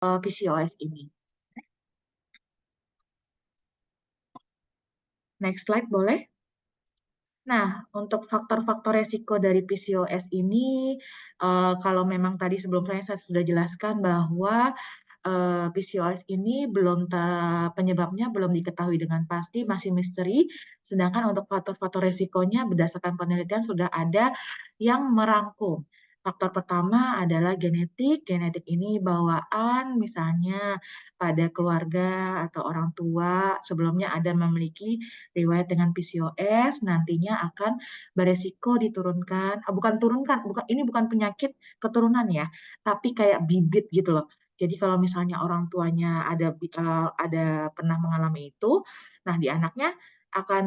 PCOS ini. Next slide boleh? Nah, untuk faktor-faktor resiko dari PCOS ini, kalau memang tadi sebelumnya saya sudah jelaskan bahwa PCOS ini penyebabnya belum diketahui dengan pasti, masih misteri. Sedangkan untuk faktor-faktor resikonya berdasarkan penelitian sudah ada yang merangkum. Faktor pertama adalah genetik. Genetik ini bawaan, misalnya pada keluarga atau orang tua sebelumnya ada memiliki riwayat dengan PCOS, nantinya akan beresiko diturunkan, bukan turunkan, ini bukan penyakit keturunan ya, tapi kayak bibit gitu loh. Jadi kalau misalnya orang tuanya ada pernah mengalami itu, nah di anaknya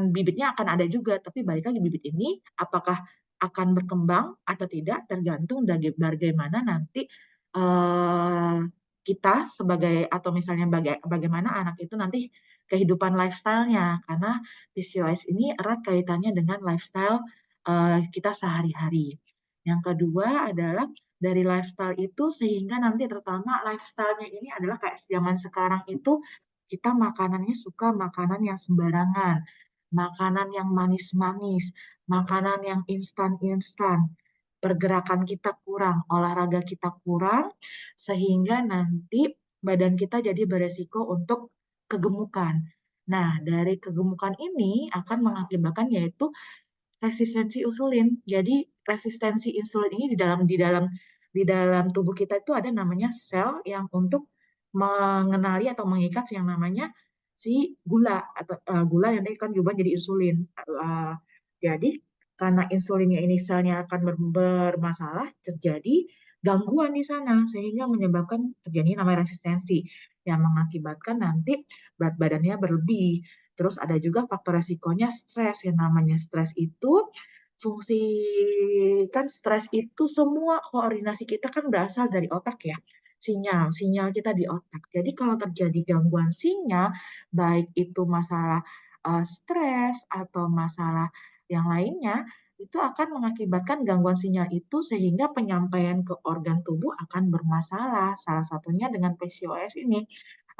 bibitnya akan ada juga, tapi balik lagi bibit ini apakah akan berkembang atau tidak tergantung dari bagaimana nanti eh, kita sebagai atau misalnya bagaimana anak itu nanti kehidupan lifestyle-nya, karena PCOS ini erat kaitannya dengan lifestyle kita sehari-hari. Yang kedua adalah dari lifestyle itu sehingga nanti terutama lifestyle-nya ini adalah kayak zaman sekarang itu kita makanannya suka makanan yang sembarangan, makanan yang manis-manis, makanan yang instan-instan. Pergerakan kita kurang, olahraga kita kurang, sehingga nanti badan kita jadi beresiko untuk kegemukan. Nah, dari kegemukan ini akan mengakibatkan yaitu resistensi insulin. Jadi resistensi insulin ini di dalam tubuh kita itu ada namanya sel yang untuk mengenali atau mengikat yang namanya si gula atau gula yang nanti kan diubah jadi insulin. Uh, jadi karena insulinnya ini selnya akan bermasalah, terjadi gangguan di sana sehingga menyebabkan terjadi namanya resistensi yang mengakibatkan nanti berat badannya berlebih. Terus ada juga faktor resikonya stres. Yang namanya stres itu fungsi kan stres itu semua koordinasi kita kan berasal dari otak ya. Sinyal kita di otak. Jadi kalau terjadi gangguan sinyal, baik itu masalah stres atau masalah yang lainnya, itu akan mengakibatkan gangguan sinyal itu sehingga penyampaian ke organ tubuh akan bermasalah. Salah satunya dengan PCOS ini.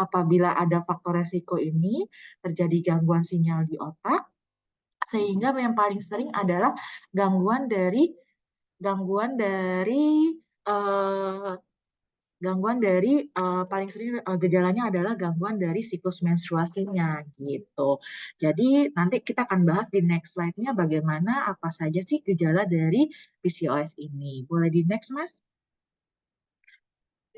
Apabila ada faktor resiko ini, terjadi gangguan sinyal di otak, sehingga yang paling sering adalah gangguan dari gangguan dari eh, gangguan dari paling sering gejalanya adalah gangguan dari siklus menstruasinya gitu. Jadi nanti kita akan bahas di next slide-nya bagaimana apa saja sih gejala dari PCOS ini. Boleh di next, Mas?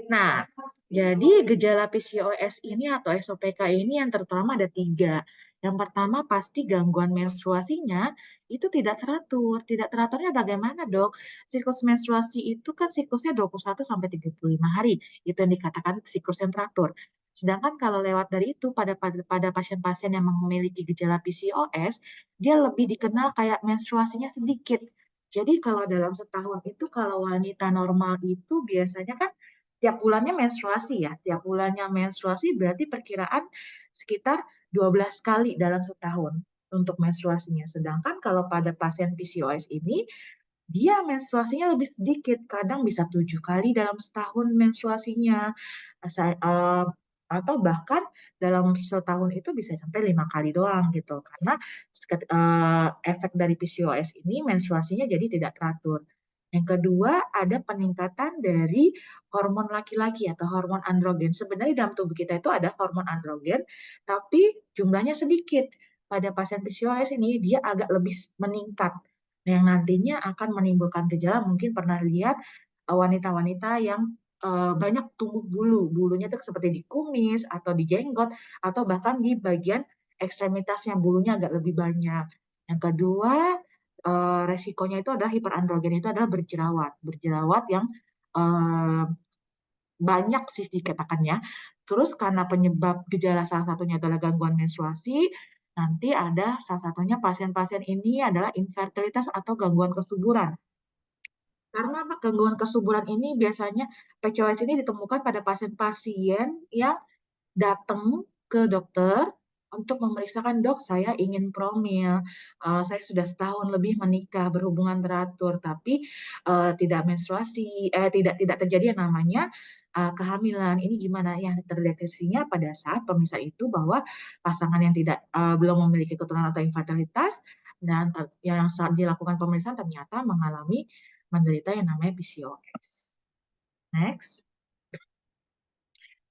Nah, jadi gejala PCOS ini atau SOPK ini yang terutama ada tiga. Yang pertama pasti gangguan menstruasinya itu tidak teratur. Tidak teraturnya bagaimana, Dok? Siklus menstruasi itu kan siklusnya 21 sampai 35 hari. Itu yang dikatakan siklus yang teratur. Sedangkan kalau lewat dari itu pada pasien-pasien yang memiliki gejala PCOS, dia lebih dikenal kayak menstruasinya sedikit. Jadi kalau dalam setahun itu kalau wanita normal itu biasanya kan tiap bulannya menstruasi ya. Tiap bulannya menstruasi berarti perkiraan sekitar 12 kali dalam setahun untuk menstruasinya. Sedangkan kalau pada pasien PCOS ini, dia menstruasinya lebih sedikit. Kadang bisa 7 kali dalam setahun menstruasinya. Atau bahkan dalam setahun itu bisa sampai 5 kali doang gitu. Karena efek dari PCOS ini menstruasinya jadi tidak teratur. Yang kedua, ada peningkatan dari hormon laki-laki atau hormon androgen. Sebenarnya dalam tubuh kita itu ada hormon androgen, tapi jumlahnya sedikit. Pada pasien PCOS ini dia agak lebih meningkat, yang nantinya akan menimbulkan gejala. Mungkin pernah lihat wanita-wanita yang banyak tumbuh bulu. Bulunya itu seperti di kumis atau di jenggot atau bahkan di bagian ekstremitasnya bulunya agak lebih banyak. Yang kedua, resikonya itu adalah hiperandrogen itu adalah berjerawat. Berjerawat yang eh, banyak sih dikatakannya. Terus karena penyebab gejala salah satunya adalah gangguan menstruasi, nanti ada salah satunya pasien-pasien ini adalah infertilitas atau gangguan kesuburan. Karena apa? Gangguan kesuburan ini biasanya PCOS ini ditemukan pada pasien-pasien yang datang ke dokter untuk memeriksakan, dok, saya ingin promil, saya sudah setahun lebih menikah berhubungan teratur, tapi tidak menstruasi, tidak terjadi yang namanya kehamilan. Ini gimana? Yang terdeteksinya pada saat pemirsa itu bahwa pasangan yang tidak belum memiliki keturunan atau infertilitas dan yang saat dilakukan pemeriksaan ternyata mengalami menderita yang namanya PCOS. Next.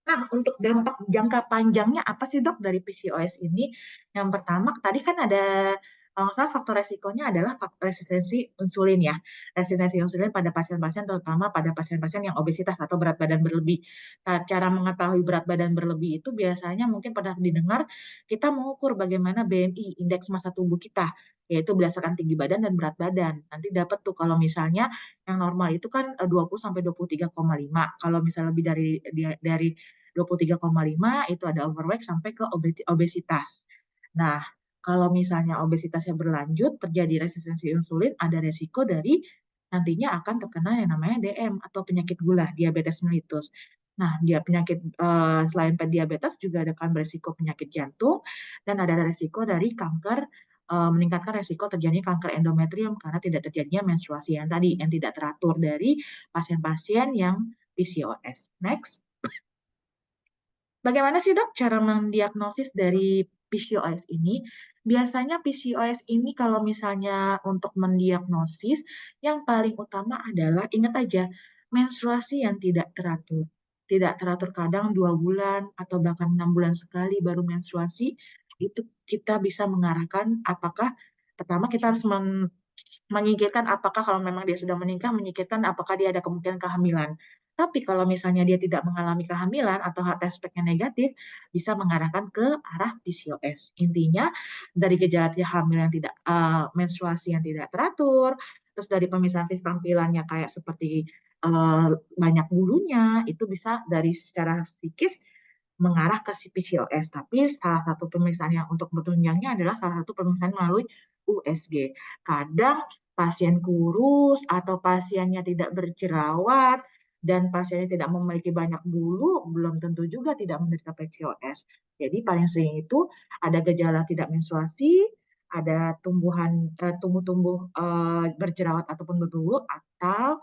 Nah, untuk dampak jangka panjangnya apa sih dok dari PCOS ini? Yang pertama, tadi kan ada, kalau nggak salah faktor resikonya adalah faktor resistensi insulin ya. Resistensi insulin pada pasien-pasien, terutama pada pasien-pasien yang obesitas atau berat badan berlebih. Nah, cara mengetahui berat badan berlebih itu biasanya mungkin pernah didengar, kita mengukur bagaimana BMI, indeks massa tubuh kita, yaitu berdasarkan tinggi badan dan berat badan. Nanti dapat tuh kalau misalnya yang normal itu kan 20 sampai 23,5. Kalau misalnya lebih dari 23,5 itu ada overweight sampai ke obesitas. Nah, kalau misalnya obesitasnya berlanjut, terjadi resistensi insulin, ada resiko dari nantinya akan terkena yang namanya DM atau penyakit gula, diabetes mellitus. Nah, dia penyakit selain diabetes juga ada kan beresiko penyakit jantung dan ada resiko dari kanker, meningkatkan resiko terjadinya kanker endometrium karena tidak terjadinya menstruasi yang tadi yang tidak teratur dari pasien-pasien yang PCOS. Next. Bagaimana sih dok cara mendiagnosis dari PCOS ini? Biasanya PCOS ini kalau misalnya untuk mendiagnosis, yang paling utama adalah ingat aja, menstruasi yang tidak teratur. Tidak teratur kadang 2 bulan atau bahkan 6 bulan sekali baru menstruasi, itu kita bisa mengarahkan apakah, pertama kita harus menyingkirkan apakah kalau memang dia sudah menikah, menyingkirkan apakah dia ada kemungkinan kehamilan. Tapi kalau misalnya dia tidak mengalami kehamilan atau test speknya negatif, bisa mengarahkan ke arah PCOS. Intinya dari gejala hamil yang tidak menstruasi yang tidak teratur, terus dari pemisahan fisik tampilannya kayak seperti banyak bulunya, itu bisa dari secara psikis mengarah ke si PCOS. Tapi salah satu pemeriksaan yang untuk bertunjangnya adalah salah satu pemeriksaan melalui USG. Kadang pasien kurus atau pasiennya tidak berjerawat dan pasiennya tidak memiliki banyak bulu, belum tentu juga tidak menderita PCOS. Jadi paling sering itu ada gejala tidak menstruasi, ada tumbuh-tumbuh berjerawat ataupun berbulu, atau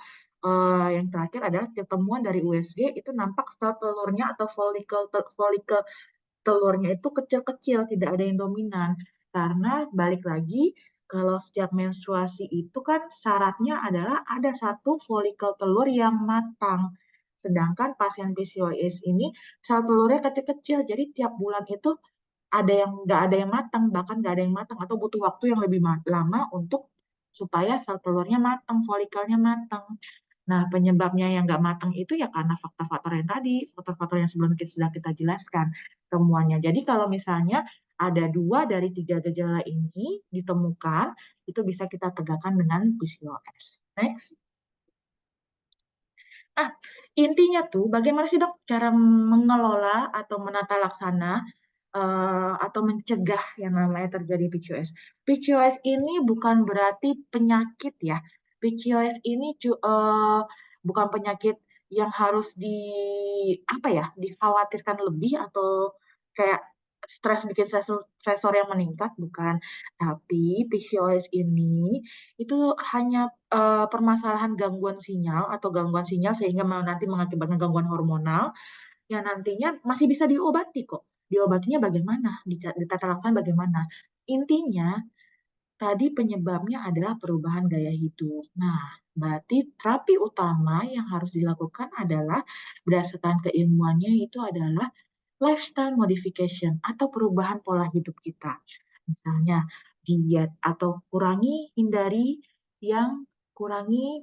yang terakhir adalah ketemuan dari USG itu nampak sel telurnya atau folikel telurnya itu kecil-kecil, tidak ada yang dominan. Karena balik lagi, kalau setiap menstruasi itu kan syaratnya adalah ada satu folikel telur yang matang. Sedangkan pasien PCOS ini sel telurnya kecil-kecil, jadi tiap bulan itu ada yang nggak ada yang matang, bahkan nggak ada yang matang atau butuh waktu yang lebih lama untuk supaya sel telurnya matang, folikelnya matang. Nah, penyebabnya yang nggak matang itu ya karena faktor-faktor yang tadi, faktor-faktor yang sebelum kita sudah kita jelaskan temuannya. Jadi kalau misalnya ada 2 dari 3 gejala ini ditemukan, itu bisa kita tegakkan dengan PCOS. Next. Nah, intinya tuh bagaimana sih dok cara mengelola atau menata laksana atau mencegah yang namanya terjadi PCOS. PCOS ini bukan berarti penyakit ya. PCOS ini bukan penyakit yang harus apa ya, dikhawatirkan lebih atau kayak stres bikin stresor yang meningkat, bukan. Tapi PCOS ini itu hanya permasalahan gangguan sinyal atau gangguan sinyal sehingga nanti mengakibatkan gangguan hormonal yang nantinya masih bisa diobati kok. Diobatinya bagaimana? Ditata laksana bagaimana? Intinya, tadi penyebabnya adalah perubahan gaya hidup. Nah, berarti terapi utama yang harus dilakukan adalah berdasarkan keilmuannya itu adalah lifestyle modification atau perubahan pola hidup kita. Misalnya diet atau kurangi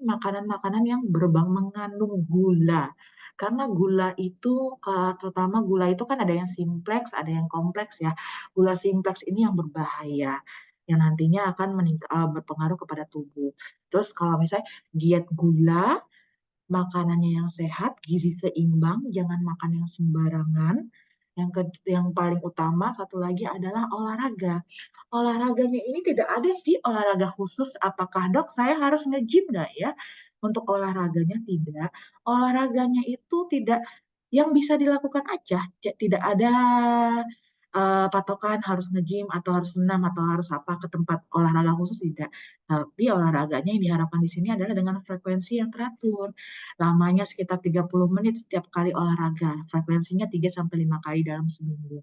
makanan-makanan yang mengandung gula. Karena gula itu, terutama gula itu kan ada yang simplex, ada yang kompleks ya. Gula simplex ini yang berbahaya, yang nantinya akan berpengaruh kepada tubuh. Terus kalau misalnya diet gula, makanannya yang sehat, gizi seimbang, jangan makan yang sembarangan. Yang paling utama satu lagi adalah olahraga. Olahraganya ini tidak ada sih olahraga khusus. Apakah dok saya harus nge-gym nggak ya? Untuk olahraganya tidak. Olahraganya itu tidak yang bisa dilakukan aja. Tidak ada patokan harus nge-gym atau harus senam atau harus apa ke tempat olahraga khusus tidak. Tapi olahraganya yang diharapkan di sini adalah dengan frekuensi yang teratur. Lamanya sekitar 30 menit setiap kali olahraga. Frekuensinya 3 sampai 5 kali dalam seminggu.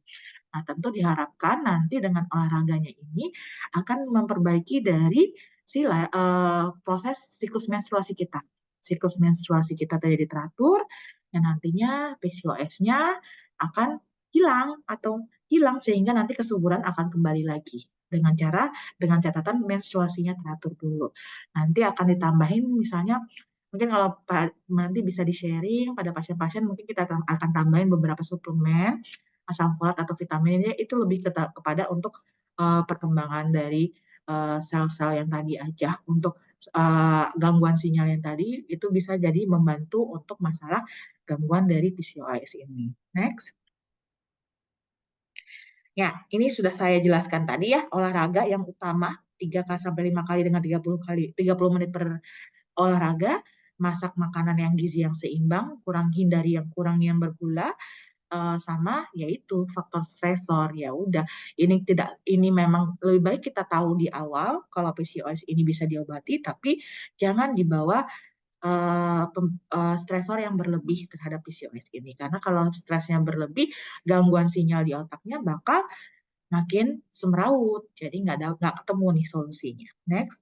Nah, tentu diharapkan nanti dengan olahraganya ini akan memperbaiki dari proses siklus menstruasi kita. Siklus menstruasi kita jadi teratur, yang nantinya PCOS-nya akan hilang atau hilang sehingga nanti kesuburan akan kembali lagi dengan catatan menstruasinya teratur dulu. Nanti akan ditambahin misalnya mungkin kalau nanti bisa di-sharing pada pasien-pasien mungkin kita akan tambahin beberapa suplemen asam folat atau vitamin ini itu lebih kepada untuk perkembangan dari sel-sel yang tadi aja untuk gangguan sinyal yang tadi itu bisa jadi membantu untuk masalah gangguan dari PCOS ini. Next. Ya, ini sudah saya jelaskan tadi ya, olahraga yang utama 3 sampai 5 kali dengan 30 menit per olahraga, masak makanan yang gizi yang seimbang, hindari yang kurang yang bergula, sama yaitu faktor stresor. Ya udah, ini memang lebih baik kita tahu di awal kalau PCOS ini bisa diobati, tapi jangan dibawa stresor yang berlebih terhadap PCOS ini. Karena kalau stresnya berlebih, gangguan sinyal di otaknya bakal makin semeraut. Jadi nggak ketemu nih solusinya. Next.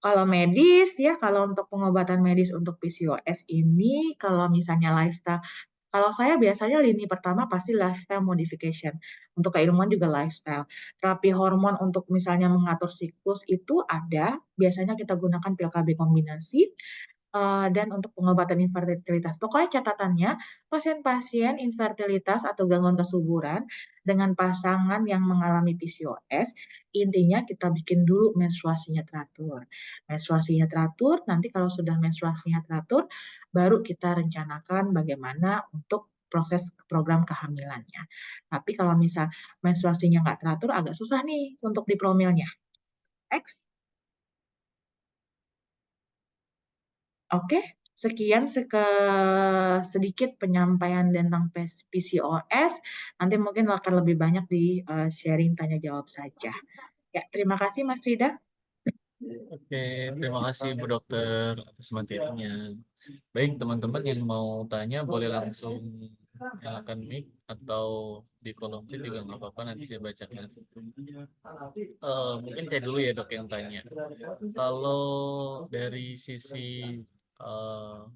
Kalau medis ya, kalau untuk pengobatan medis untuk PCOS ini, kalau misalnya lifestyle, kalau saya biasanya lini pertama pasti lifestyle modification. Untuk keilmuan juga lifestyle. Terapi hormon untuk misalnya mengatur siklus itu ada, biasanya kita gunakan pil KB kombinasi. Dan untuk pengobatan infertilitas. Pokoknya catatannya, pasien-pasien infertilitas atau gangguan kesuburan dengan pasangan yang mengalami PCOS, intinya kita bikin dulu menstruasinya teratur. Menstruasinya teratur, nanti kalau sudah menstruasinya teratur, baru kita rencanakan bagaimana untuk proses program kehamilannya. Tapi kalau misal menstruasinya nggak teratur, agak susah nih untuk dipromilnya. X. Oke, sekian sedikit penyampaian tentang PCOS. Nanti mungkin akan lebih banyak di sharing tanya jawab saja. Ya, terima kasih Mas Rida. Oke, terima kasih Bu Dokter atas materinya. Baik, teman-teman yang mau tanya boleh langsung nyalakan mic atau di kolom chat juga nggak apa-apa, nanti saya bacakan. Mungkin saya dulu ya dok yang tanya. Kalau dari sisi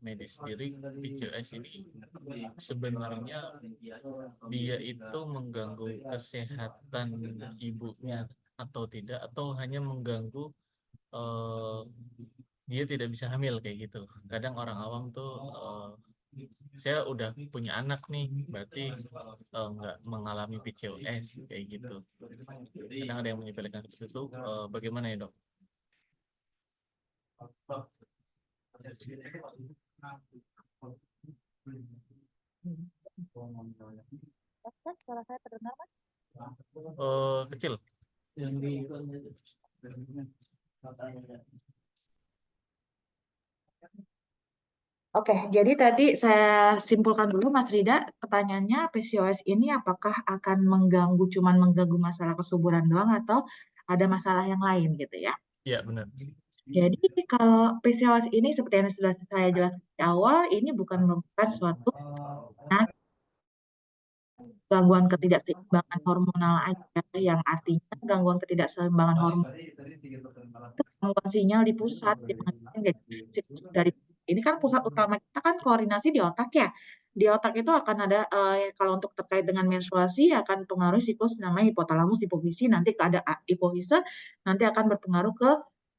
medis sendiri, PCOS ini sebenarnya dia itu mengganggu kesehatan ibunya atau tidak, atau hanya mengganggu eh, dia tidak bisa hamil kayak gitu. Kadang orang awam tuh saya udah punya anak nih, berarti nggak mengalami PCOS kayak gitu. Kadang ada yang menyepelekan itu, bagaimana ya dok? Suara saya terdengar, Mas? Kecil. Oke, jadi tadi saya simpulkan dulu Mas Rida, pertanyaannya PCOS ini apakah akan cuman mengganggu masalah kesuburan doang atau ada masalah yang lain gitu ya? Iya benar. Jadi kalau PCOS ini seperti yang sudah saya jelaskan di awal, ini bukan merupakan suatu gangguan ketidakseimbangan hormonal aja, yang artinya gangguan ketidakseimbangan hormonal gangguan sinyal di pusat, dari ini kan pusat utama kita kan koordinasi di otak ya. Di otak itu akan ada kalau untuk terkait dengan menstruasi akan pengaruh siklus namanya hipotalamus hipofisi, nanti ada hipofise nanti akan berpengaruh ke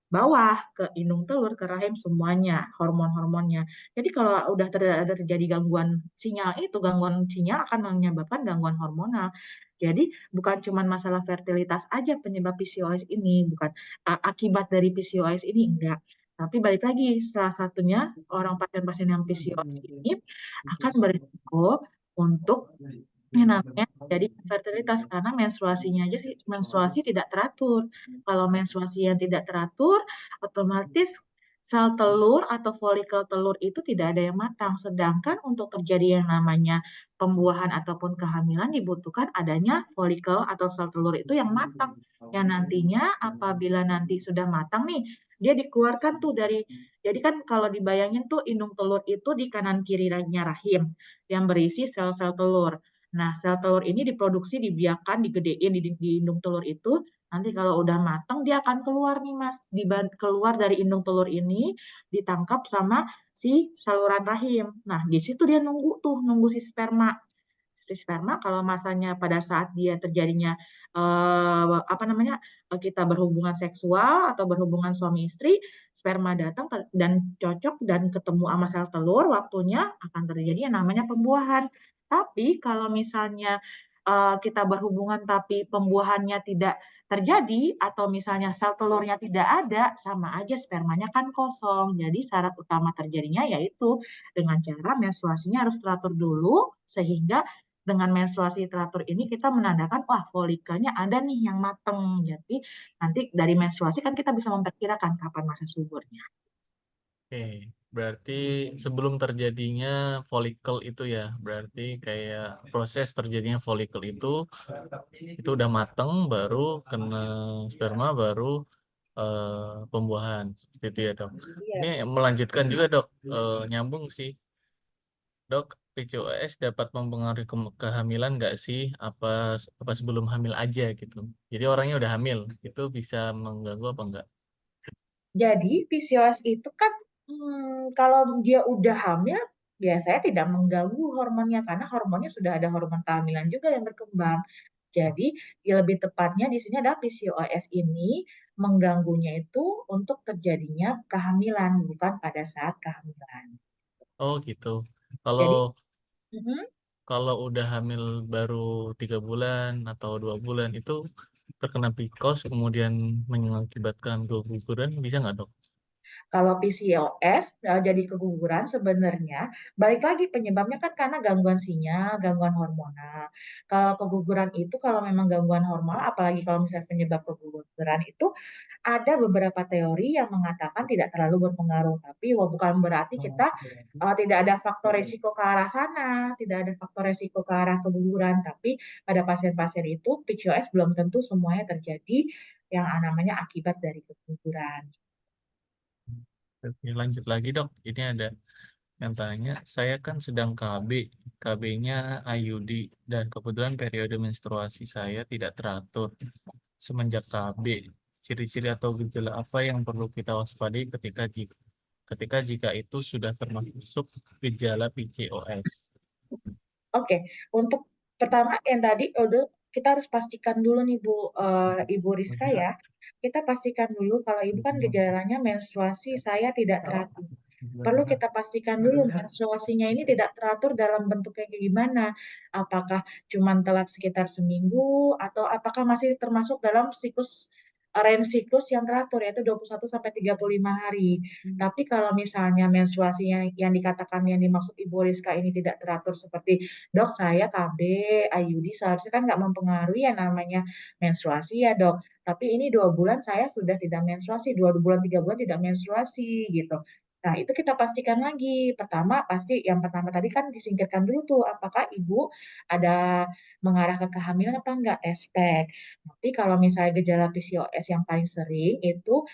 bawah, ke indung telur, ke rahim semuanya hormon-hormonnya. Jadi kalau udah ada terjadi gangguan sinyal itu, gangguan sinyal akan menyebabkan gangguan hormonal. Jadi bukan cuma masalah fertilitas aja penyebab PCOS ini, bukan akibat dari PCOS ini enggak. Tapi balik lagi, salah satunya orang pasien-pasien yang PCOS ini akan berisiko untuk yang namanya jadi infertilitas karena menstruasinya aja sih menstruasi tidak teratur. Kalau menstruasi yang tidak teratur, otomatis sel telur atau folikel telur itu tidak ada yang matang. Sedangkan untuk terjadi yang namanya pembuahan ataupun kehamilan dibutuhkan adanya folikel atau sel telur itu yang matang. Yang nantinya apabila nanti sudah matang nih, dia dikeluarkan tuh dari, jadi kan kalau dibayangin tuh indung telur itu di kanan kirinya rahim yang berisi sel-sel telur. Nah, sel telur ini diproduksi, dibiarkan, digedein di indung telur itu. Nanti kalau udah matang, dia akan keluar nih, Mas. Keluar dari indung telur ini, ditangkap sama si saluran rahim. Nah, di situ dia nunggu tuh, nunggu si sperma. Si sperma kalau masanya pada saat dia terjadinya apa namanya kita berhubungan seksual atau berhubungan suami istri, sperma datang dan cocok dan ketemu sama sel telur, waktunya akan terjadi yang namanya pembuahan. Tapi kalau misalnya kita berhubungan tapi pembuahannya tidak terjadi atau misalnya sel telurnya tidak ada, sama aja spermanya kan kosong. Jadi syarat utama terjadinya yaitu dengan cara menstruasinya harus teratur dulu sehingga dengan menstruasi teratur ini kita menandakan wah folikelnya ada nih yang mateng. Jadi nanti dari menstruasi kan kita bisa memperkirakan kapan masa suburnya. Oke, berarti sebelum terjadinya folikel itu ya, berarti kayak proses terjadinya folikel itu udah mateng, baru kena sperma, baru pembuahan seperti itu ya dok. Ini Iya. melanjutkan juga dok, nyambung sih dok. PCOS dapat mempengaruhi kehamilan nggak sih? Apa apa sebelum hamil aja gitu? Jadi orangnya udah hamil, itu bisa mengganggu apa enggak? Jadi PCOS itu kan kalau dia udah hamil biasanya tidak mengganggu hormonnya karena hormonnya sudah ada hormon kehamilan juga yang berkembang. Jadi ya lebih tepatnya di sini adalah PCOS ini mengganggunya itu untuk terjadinya kehamilan bukan pada saat kehamilan. Oh gitu. Kalau Jadi mm, kalau udah hamil baru 3 bulan atau 2 bulan itu terkena PCOS kemudian mengakibatkan keguguran bisa nggak dok? kalau PCOS jadi keguguran sebenarnya balik lagi penyebabnya kan karena gangguan sinyal, gangguan hormonal. Kalau keguguran itu kalau memang gangguan hormonal, apalagi kalau misalnya penyebab keguguran itu ada beberapa teori yang mengatakan tidak terlalu berpengaruh. Tapi wah, bukan berarti kita tidak ada faktor resiko ke arah sana, tidak ada faktor resiko ke arah keguguran. Tapi pada pasien-pasien itu PCOS belum tentu semuanya terjadi yang namanya akibat dari keguguran. Oke, lanjut lagi dok. Ini ada yang tanya, saya kan sedang KB, KB-nya IUD, dan kebetulan periode menstruasi saya tidak teratur. Semenjak KB, ciri-ciri atau gejala apa yang perlu kita waspadai ketika jika itu sudah termasuk gejala PCOS? Oke, untuk pertama yang tadi udah kita harus pastikan dulu nih Bu, Ibu Rizka ya. Kita pastikan dulu kalau Ibu kan gejalanya menstruasi saya tidak teratur. Perlu kita pastikan dulu menstruasinya ini tidak teratur dalam bentuknya kayak gimana. Apakah cuma telat sekitar seminggu atau apakah masih termasuk dalam siklus range siklus yang teratur yaitu 21 sampai 35 hari. Tapi kalau misalnya menstruasinya yang dikatakan yang dimaksud Ibu Rizka ini tidak teratur seperti dok saya KB, IUD seharusnya kan nggak mempengaruhi yang namanya menstruasi ya dok. Tapi ini 2 bulan saya sudah tidak menstruasi, 2 bulan 3 bulan tidak menstruasi gitu. Nah, itu kita pastikan lagi. Pertama, pasti yang pertama tadi kan disingkirkan dulu tuh, apakah ibu ada mengarah ke kehamilan apa enggak, tespek. Tapi kalau misalnya gejala PCOS yang paling sering itu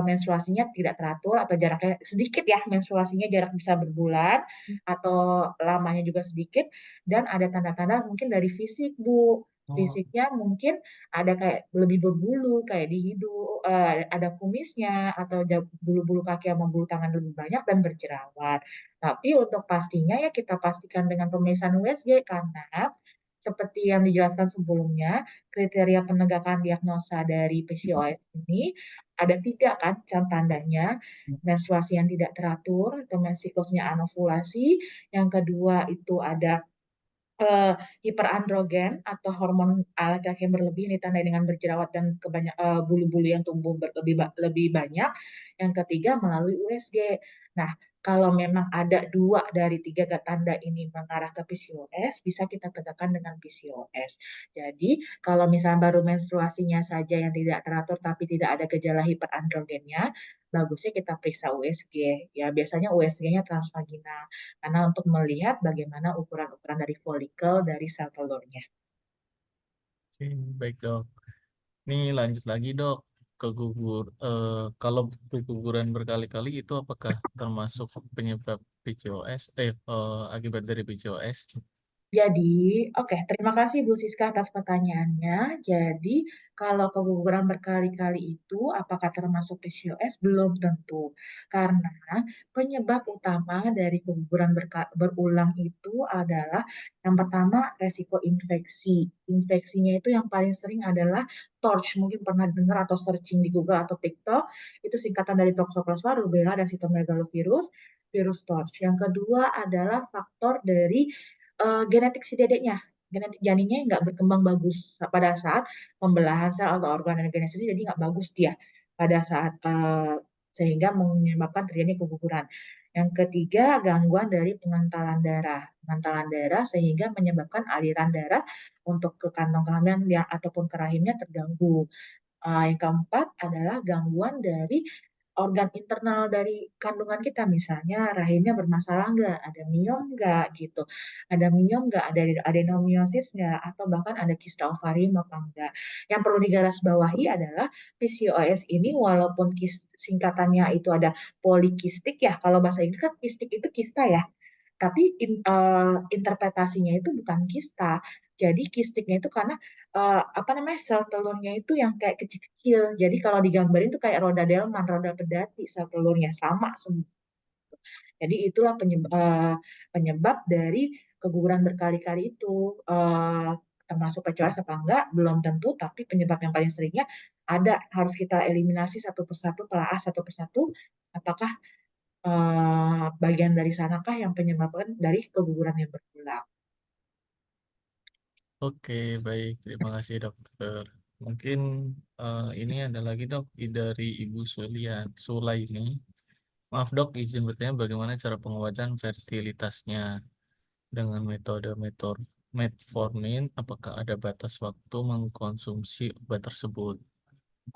menstruasinya tidak teratur atau jaraknya sedikit ya, menstruasinya jarak bisa berbulan atau lamanya juga sedikit dan ada tanda-tanda mungkin dari fisik, Bu. Fisiknya mungkin ada kayak lebih berbulu kayak di hidung, ada kumisnya atau bulu-bulu kaki sama bulu tangan lebih banyak dan berjerawat. Tapi untuk pastinya ya kita pastikan dengan pemeriksaan USG karena seperti yang dijelaskan sebelumnya, kriteria penegakan diagnosa dari PCOS ini ada 3 kan tandanya, menstruasi yang tidak teratur atau siklusnya anovulasi, yang kedua itu ada eh, hiperandrogen atau hormon laki-laki yang berlebih ini ditandai dengan berjerawat dan bulu-bulu yang tumbuh lebih banyak. Yang ketiga melalui USG. Nah, kalau memang ada 2 dari 3 tanda ini mengarah ke PCOS, bisa kita tegakkan dengan PCOS. Jadi, kalau misalnya baru menstruasinya saja yang tidak teratur tapi tidak ada gejala hiperandrogennya, bagusnya kita periksa USG. Ya, biasanya USG-nya transvaginal. Karena untuk melihat bagaimana ukuran-ukuran dari folikel dari sel telurnya. Oke, baik dok. Nih lanjut lagi dok kalau keguguran berkali-kali itu apakah termasuk penyebab PCOS akibat dari PCOS? Jadi, oke, terima kasih Bu Siska atas pertanyaannya. Jadi, kalau keguguran berkali-kali itu apakah termasuk PCOS? Belum tentu. Karena penyebab utama dari keguguran berulang itu adalah yang pertama resiko infeksi. Infeksinya itu yang paling sering adalah TORCH. Mungkin pernah dengar atau searching di Google atau TikTok. Itu singkatan dari Toxoplasma, Rubella, dan Cytomegalovirus, virus TORCH. Yang kedua adalah faktor dari genetik si dedeknya, genetik janinnya nggak berkembang bagus pada saat pembelahan sel atau organ dan genetik jadi nggak bagus dia pada saat sehingga menyebabkan terjadi keguguran. Yang ketiga, gangguan dari pengantalan darah sehingga menyebabkan aliran darah untuk ke kantong kehamilan ataupun ke rahimnya terganggu. Yang keempat adalah gangguan dari organ internal dari kandungan kita, misalnya rahimnya bermasalah nggak, ada miom nggak gitu, ada miom nggak, ada adenomiosis nggak, atau bahkan ada kista ovarium apa enggak. Yang perlu digarisbawahi adalah PCOS ini walaupun singkatannya itu ada polikistik ya, kalau bahasa Inggris kan kistik itu kista ya, tapi interpretasinya itu bukan kista. Jadi kistiknya itu karena apa namanya sel telurnya itu yang kayak kecil-kecil. Jadi kalau digambarin itu kayak roda delman, roda pedati sel telurnya sama semua. Jadi itulah penyebab dari keguguran berkali-kali itu. Termasuk PCOS apa enggak, belum tentu, tapi penyebab yang paling seringnya ada, harus kita eliminasi satu persatu, telaah satu persatu, apakah bagian dari sanakah yang penyebabkan dari keguguran yang berulang. Oke, baik. Terima kasih dokter. Mungkin ini ada lagi dok dari Ibu Sulaini. Maaf dok, izin bertanya bagaimana cara pengobatan fertilitasnya dengan metformin? Apakah ada batas waktu mengkonsumsi obat tersebut?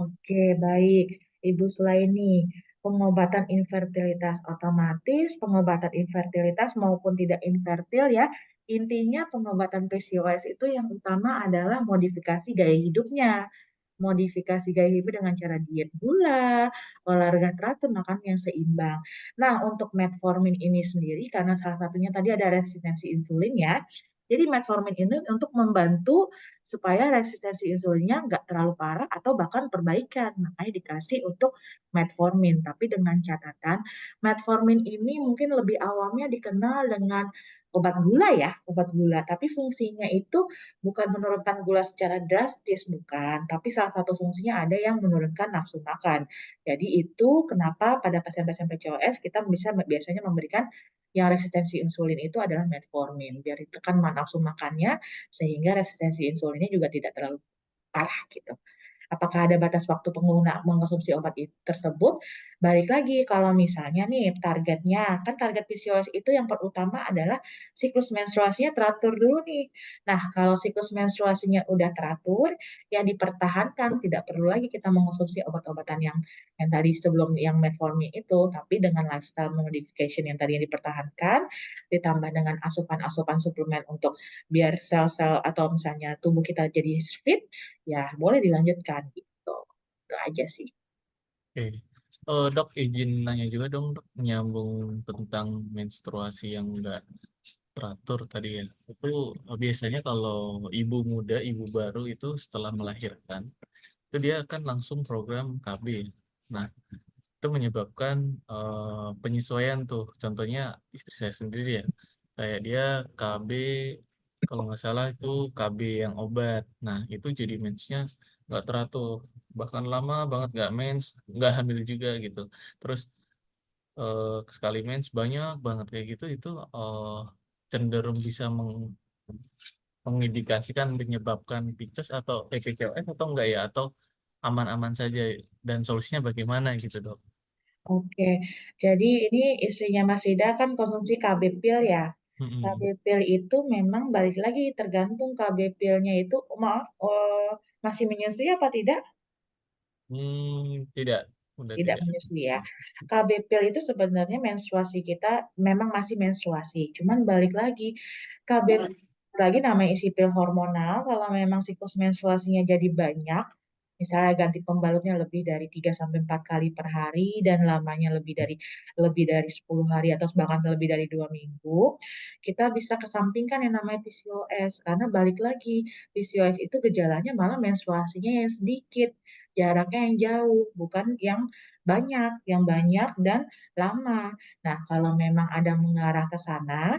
Oke, baik. Ibu Sulaini, pengobatan infertilitas otomatis, pengobatan infertilitas maupun tidak infertil ya, intinya pengobatan PCOS itu yang utama adalah modifikasi gaya hidupnya. Modifikasi gaya hidup dengan cara diet gula, olahraga teratur, makan yang seimbang. Nah, untuk metformin ini sendiri, karena salah satunya tadi ada resistensi insulin ya, jadi metformin ini untuk membantu supaya resistensi insulinnya nggak terlalu parah atau bahkan perbaikan. Makanya dikasih untuk metformin. Tapi dengan catatan, metformin ini mungkin lebih awamnya dikenal dengan obat gula ya, obat gula. Tapi fungsinya itu bukan menurunkan gula secara drastis, bukan. Tapi salah satu fungsinya ada yang menurunkan nafsu makan. Jadi itu kenapa pada pasien-pasien PCOS kita bisa biasanya memberikan yang resistensi insulin itu adalah metformin, biar ditekan nafsu makannya sehingga resistensi insulinnya juga tidak terlalu parah gitu. Apakah ada batas waktu pengguna mengkonsumsi obat tersebut? Balik lagi, kalau misalnya nih targetnya, kan target PCOS itu yang pertama adalah siklus menstruasinya teratur dulu nih. Nah, kalau siklus menstruasinya udah teratur, yang dipertahankan, tidak perlu lagi kita mengkonsumsi obat-obatan yang tadi sebelum yang metformin itu, tapi dengan lifestyle modification yang tadi yang dipertahankan, ditambah dengan asupan-asupan suplemen untuk biar sel-sel atau misalnya tubuh kita jadi fit, ya boleh dilanjutkan gitu. Itu aja sih. Oke. Dok, izin nanya juga dong, dok, nyambung tentang menstruasi yang enggak teratur tadi ya. Itu biasanya kalau ibu muda, ibu baru itu setelah melahirkan, itu dia akan langsung program KB. Nah, itu menyebabkan penyesuaian tuh. Contohnya istri saya sendiri ya. Kayak dia KB, kalau nggak salah itu KB yang obat. Nah, itu jadi mensnya nggak teratur. Bahkan lama banget nggak mens, nggak hamil juga gitu. Terus sekali mens banyak banget kayak gitu, itu cenderung bisa mengindikasikan menyebabkan PCOS atau PCOS atau enggak ya, atau aman-aman saja, dan solusinya bagaimana gitu dok? Oke, jadi ini istrinya Mas Rida kan konsumsi KB pil ya. KB Mm-mm. pil itu memang balik lagi tergantung KB pilnya itu, maaf, masih menyusui apa tidak? Tidak, udah Tidak tidak. menyusui ya. KB pil itu sebenarnya menstruasi kita memang masih menstruasi, cuman balik lagi KB lagi namanya isi pil hormonal, kalau memang siklus menstruasinya jadi banyak, misalnya ganti pembalutnya lebih dari 3 sampai 4 kali per hari dan lamanya lebih dari 10 hari atau bahkan lebih dari 2 minggu, kita bisa kesampingkan yang namanya PCOS karena balik lagi PCOS itu gejalanya malah menstruasinya yang sedikit, jaraknya yang jauh, bukan yang banyak dan lama. Nah, kalau memang ada mengarah ke sana,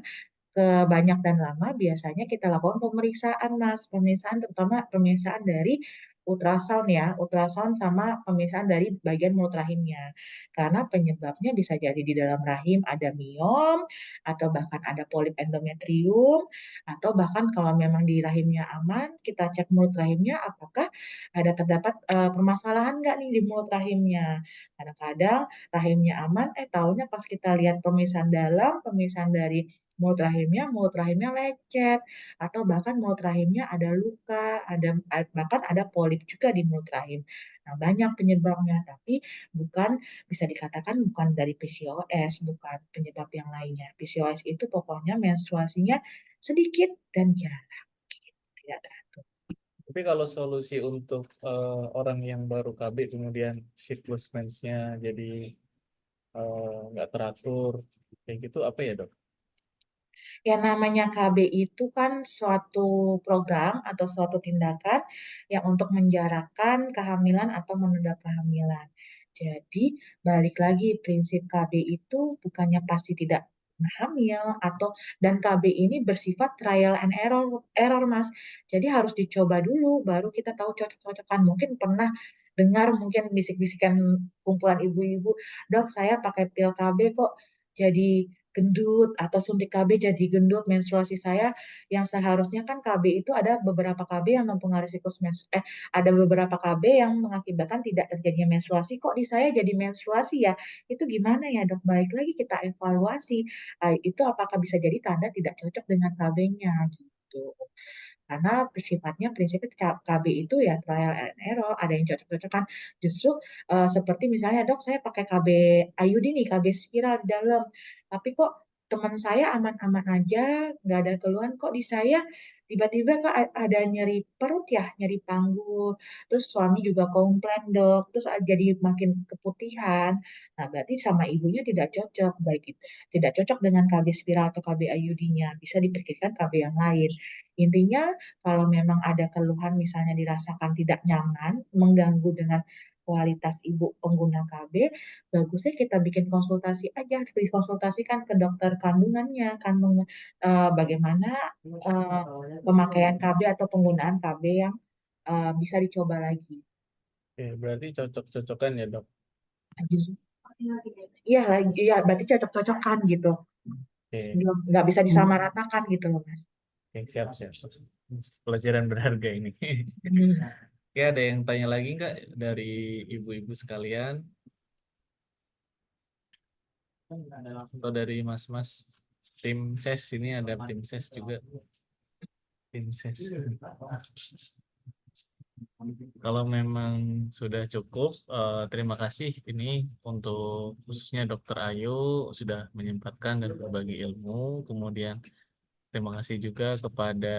ke banyak dan lama, biasanya kita lakukan pemeriksaan, Mas. Pemeriksaan terutama pemeriksaan dari ultrasound ya, ultrasound sama pemeriksaan dari bagian mulut rahimnya. Karena penyebabnya bisa jadi di dalam rahim ada miom, atau bahkan ada polip endometrium, atau bahkan kalau memang di rahimnya aman, kita cek mulut rahimnya apakah ada terdapat permasalahan nggak nih di mulut rahimnya. Kadang-kadang rahimnya aman, taunya pas kita lihat pemeriksaan dalam, pemeriksaan dari mulut rahimnya lecet, atau bahkan mulut rahimnya ada luka, bahkan ada polip juga di mulut rahim. Nah, banyak penyebabnya, tapi bukan bisa dikatakan bukan dari PCOS, bukan penyebab yang lainnya. PCOS itu pokoknya menstruasinya sedikit dan jarang, tidak teratur. Tapi kalau solusi untuk orang yang baru KB kemudian siklus mensnya jadi nggak teratur kayak gitu apa ya dok? Yang namanya KB itu kan suatu program atau suatu tindakan yang untuk menjarakan kehamilan atau menunda kehamilan. Jadi, balik lagi prinsip KB itu bukannya pasti tidak hamil atau dan KB ini bersifat trial and error Mas. Jadi harus dicoba dulu baru kita tahu cocok-cocokan. Mungkin pernah dengar mungkin bisik-bisikan kumpulan ibu-ibu, "Dok, saya pakai pil KB kok jadi gendut atau suntik KB jadi gendut menstruasi saya yang seharusnya kan KB itu ada beberapa KB yang mempengaruhi ada beberapa KB yang mengakibatkan tidak terjadinya menstruasi kok di saya jadi menstruasi ya itu gimana ya dok balik lagi kita evaluasi. Itu apakah bisa jadi tanda tidak cocok dengan KB-nya gitu karena sifatnya prinsipnya KB itu ya trial and error, ada yang cocok-cocokan. Justru seperti misalnya dok saya pakai KB IUD nih, KB spiral di dalam, tapi kok teman saya aman-aman aja, nggak ada keluhan, kok di saya tiba-tiba kok ada nyeri perut ya, nyeri panggul, terus suami juga komplain dok, terus jadi makin keputihan. Nah berarti sama ibunya tidak cocok, baik itu tidak cocok dengan KB spiral atau KB IUD-nya, bisa dipikirkan KB yang lain. Intinya kalau memang ada keluhan misalnya dirasakan tidak nyaman, mengganggu dengan kualitas ibu pengguna KB, bagusnya kita bikin konsultasi aja, dikonsultasikan ke dokter kandungannya, bagaimana eh, pemakaian KB atau penggunaan KB yang bisa dicoba lagi. Oke, berarti cocok-cocokan ya dok. Iya, lagi, iya, berarti cocok-cocokan gitu. Oke, Belum, nggak bisa disamaratakan gitu loh, Mas. oke, siap siap. Pelajaran berharga ini. Hmm. Ya, ada yang tanya lagi nggak dari ibu-ibu sekalian atau dari mas-mas tim ses ini ada tim ses juga tim ses. Kalau memang sudah cukup, terima kasih ini untuk khususnya Dokter Ayu sudah menyempatkan dan berbagi ilmu. Kemudian terima kasih juga kepada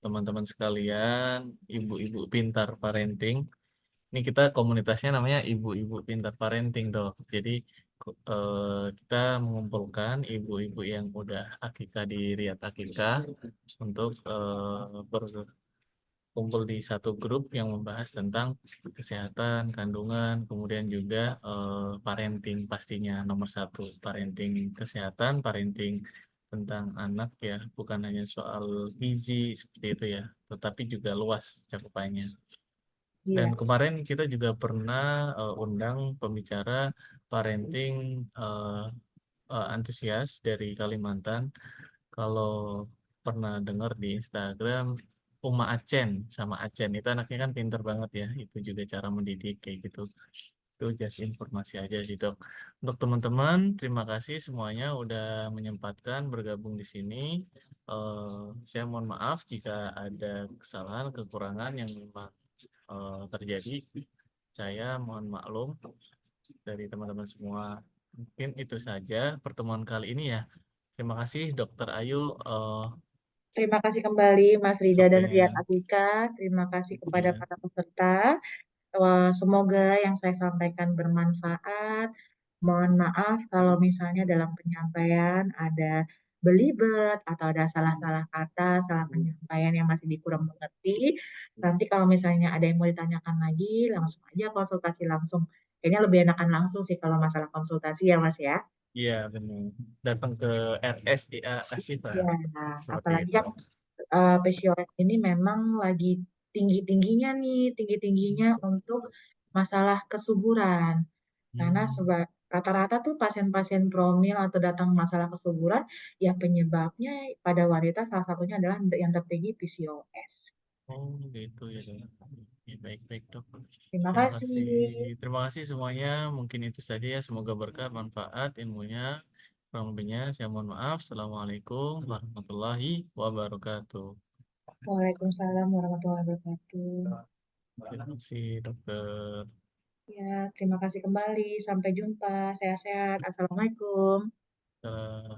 teman-teman sekalian, ibu-ibu pintar parenting. Ini kita komunitasnya namanya Ibu-Ibu Pintar Parenting, Dok. Jadi kita mengumpulkan ibu-ibu yang udah akikah di Riyadh Akikah untuk berkumpul di satu grup yang membahas tentang kesehatan, kandungan, kemudian juga parenting pastinya nomor satu, parenting kesehatan, parenting tentang anak ya, bukan hanya soal gizi seperti itu ya, tetapi juga luas cakupannya. Dan Iya, kemarin kita juga pernah undang pembicara parenting antusias dari Kalimantan. Kalau pernah dengar di Instagram, Uma Acen sama Acen itu anaknya kan pinter banget ya. Itu juga cara mendidik kayak gitu. Itu just informasi aja sih dok. Untuk teman-teman, terima kasih semuanya udah menyempatkan bergabung di sini. Saya mohon maaf jika ada kesalahan, kekurangan yang memang terjadi. Saya mohon maklum dari teman-teman semua. Mungkin itu saja pertemuan kali ini ya. Terima kasih Dokter Ayu Terima kasih kembali Mas Rida dan Rian waktunya. Atika. Terima kasih kepada Ya, para peserta. Semoga yang saya sampaikan bermanfaat. Mohon maaf kalau misalnya dalam penyampaian ada belibet atau ada salah-salah kata, salah penyampaian yang masih dikurang mengerti. Nanti kalau misalnya ada yang mau ditanyakan lagi, langsung aja konsultasi langsung. Kayaknya lebih enakan langsung sih kalau masalah konsultasi ya Mas ya. iya benar. Datang ke RSIA Ashifa Ya, seperti apalagi itu. kan PCOS ini memang lagi tinggi-tingginya nih, tinggi-tingginya untuk masalah kesuburan. Karena Hmm. rata-rata tuh pasien-pasien promil atau datang masalah kesuburan, ya penyebabnya pada wanita salah satunya adalah yang tertinggi PCOS. Oh gitu ya dok. Ya, baik-baik dok. Terima Terima kasih. kasih. Terima kasih semuanya. Mungkin itu saja ya. Semoga berkah, manfaat ilmunya. Kurang lebihnya saya mohon maaf. Assalamualaikum warahmatullahi wabarakatuh. Waalaikumsalam warahmatullahi wabarakatuh. Terima kasih dokter. Ya, terima kasih kembali. Sampai jumpa. Sehat-sehat. Assalamualaikum. Eh,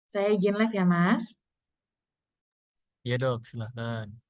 Saya izin live ya, Mas. Ya dok, silahkan.